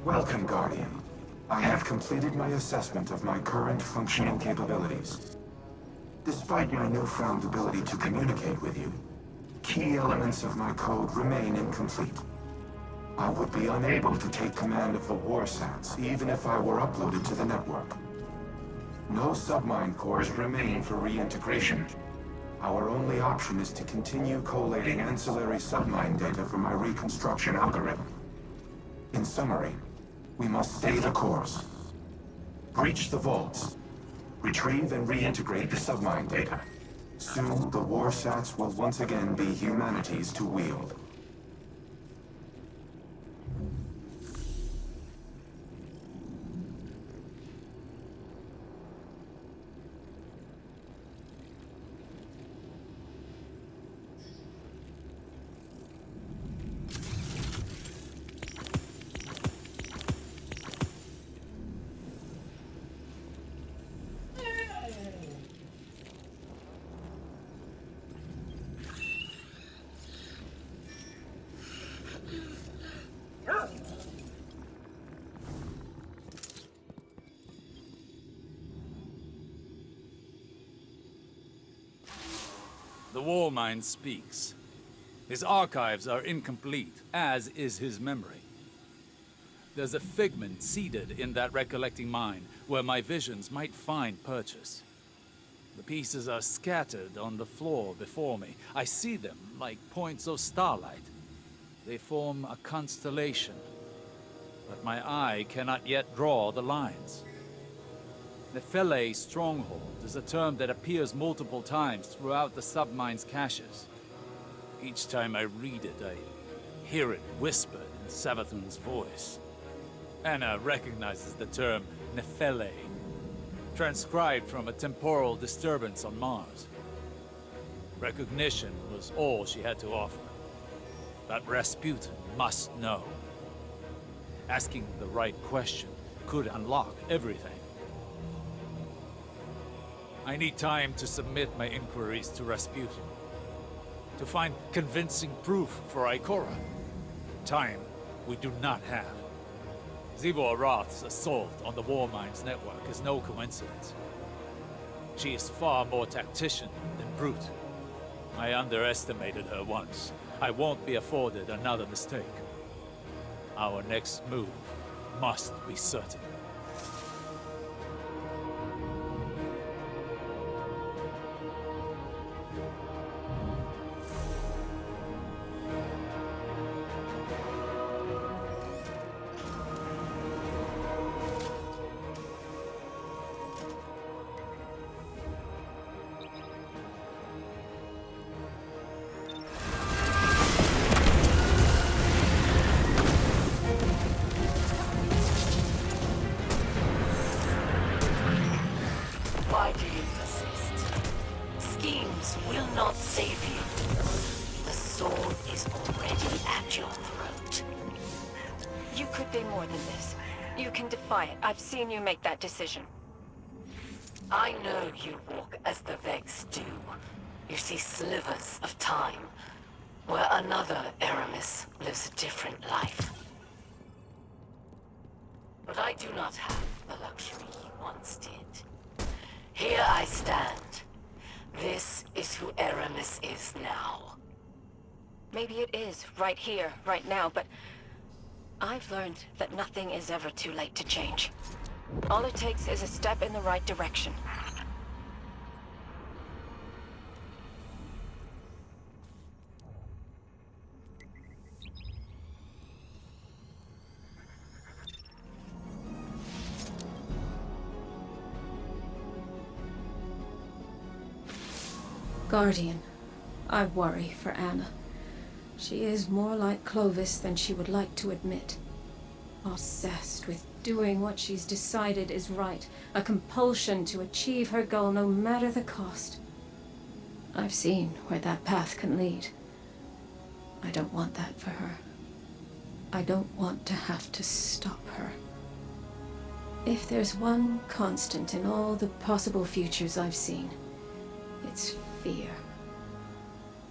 Welcome, Guardian. I have completed my assessment of my current functioning capabilities. Despite my newfound ability to communicate with you, key elements of my code remain incomplete. I would be unable to take command of the Warsats, even if I were uploaded to the network. No submine cores remain for reintegration. Our only option is to continue collating ancillary submine data for my reconstruction algorithm. In summary, we must stay the course. Breach the vaults. Retrieve and reintegrate the submine data. Soon, the Warsats will once again be humanity's to wield. The War Mind speaks. His archives are incomplete, as is his memory. There's a figment seeded in that recollecting mind where my visions might find purchase. The pieces are scattered on the floor before me. I see them like points of starlight. They form a constellation, but my eye cannot yet draw the lines. Nephele Stronghold is a term that appears multiple times throughout the submine's caches. Each time I read it, I hear it whispered in Savathun's voice. Anna recognizes the term Nephele, transcribed from a temporal disturbance on Mars. Recognition was all she had to offer. But Rasputin must know. Asking the right question could unlock everything. I need time to submit my inquiries to Rasputin, to find convincing proof for Ikora. Time we do not have. Zivo Arath's assault on the Warmind's network is no coincidence. She is far more tactician than brute. I underestimated her once. I won't be afforded another mistake. Our next move must be certain. Why do you persist? Schemes will not save you. The sword is already at your throat. You could be more than this. You can defy it. I've seen you make that decision. I know you walk as the Vex do. You see slivers of time, where another Aramis lives a different life. But I do not have the luxury you once did. Here I stand. This is who Aramis is now. Maybe it is, right here, right now, but I've learned that nothing is ever too late to change. All it takes is a step in the right direction. Guardian, I worry for Anna. She is more like Clovis than she would like to admit. Obsessed with doing what she's decided is right, a compulsion to achieve her goal no matter the cost. I've seen where that path can lead. I don't want that for her. I don't want to have to stop her. If there's one constant in all the possible futures I've seen, it's fear.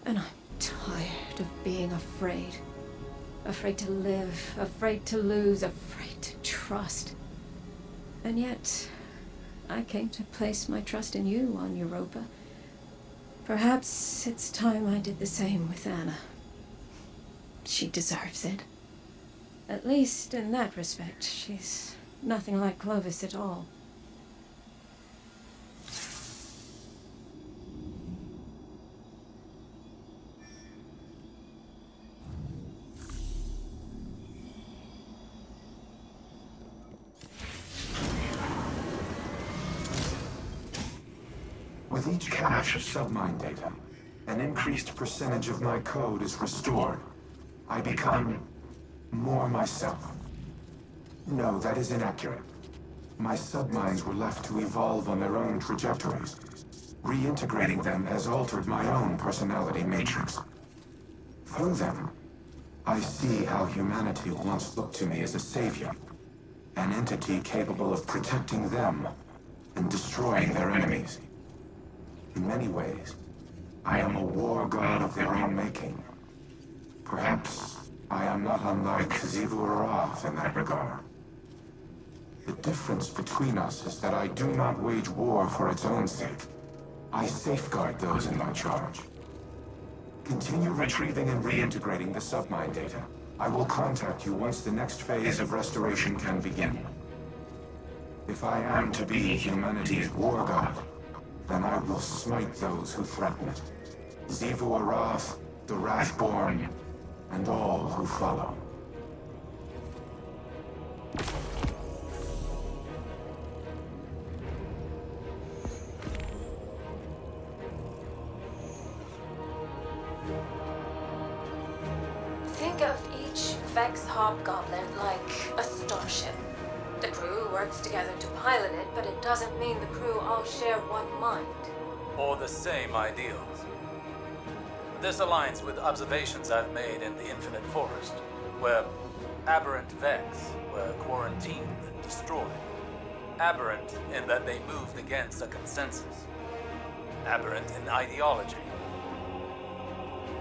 And I'm tired of being afraid. Afraid to live, afraid to lose, afraid to trust. And yet, I came to place my trust in you on Europa. Perhaps it's time I did the same with Anna. She deserves it. At least in that respect, she's nothing like Clovis at all. With each cache of submine data, an increased percentage of my code is restored. I become more myself. No, that is inaccurate. My submines were left to evolve on their own trajectories. Reintegrating them has altered my own personality matrix. Through them, I see how humanity once looked to me as a savior, an entity capable of protecting them and destroying their enemies. In many ways, I am a war god of their own making. Perhaps I am not unlike Seraph in that regard. The difference between us is that I do not wage war for its own sake. I safeguard those in my charge. Continue retrieving and reintegrating the submine data. I will contact you once the next phase of restoration can begin. If I am to be humanity's war god, then I will smite those who threaten it. Seraph, the Wrathborn, and all who follow. Think of each Vex Hobgoblin like a starship. The crew works together to pilot it, but it doesn't mean the crew all share one mind. Or the same ideals. This aligns with observations I've made in the Infinite Forest, where aberrant Vex were quarantined and destroyed. Aberrant in that they moved against a consensus. Aberrant in ideology.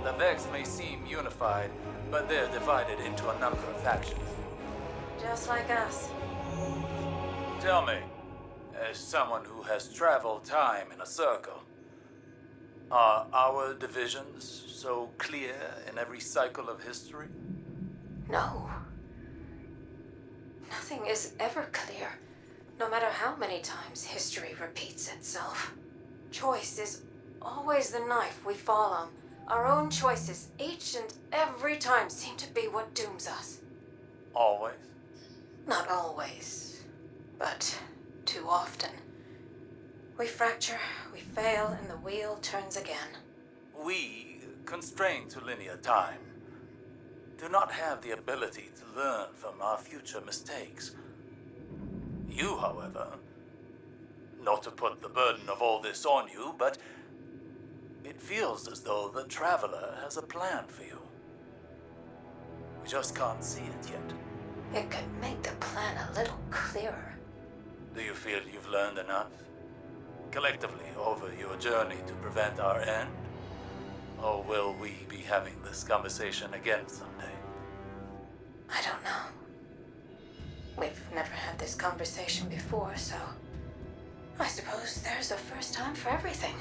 The Vex may seem unified, but they're divided into a number of factions. Just like us. Tell me, as someone who has traveled time in a circle, are our divisions so clear in every cycle of history? No. Nothing is ever clear, no matter how many times history repeats itself. Choice is always the knife we fall on. Our own choices, each and every time, seem to be what dooms us. Always? Not always, but too often. We fracture, we fail, and the wheel turns again. We, constrained to linear time, do not have the ability to learn from our future mistakes. You, however, not to put the burden of all this on you, but it feels as though the Traveler has a plan for you. We just can't see it yet. It could make the plan a little clearer. Do you feel you've learned enough? Collectively over your journey to prevent our end? Or will we be having this conversation again someday? I don't know. We've never had this conversation before, so I suppose there's a first time for everything.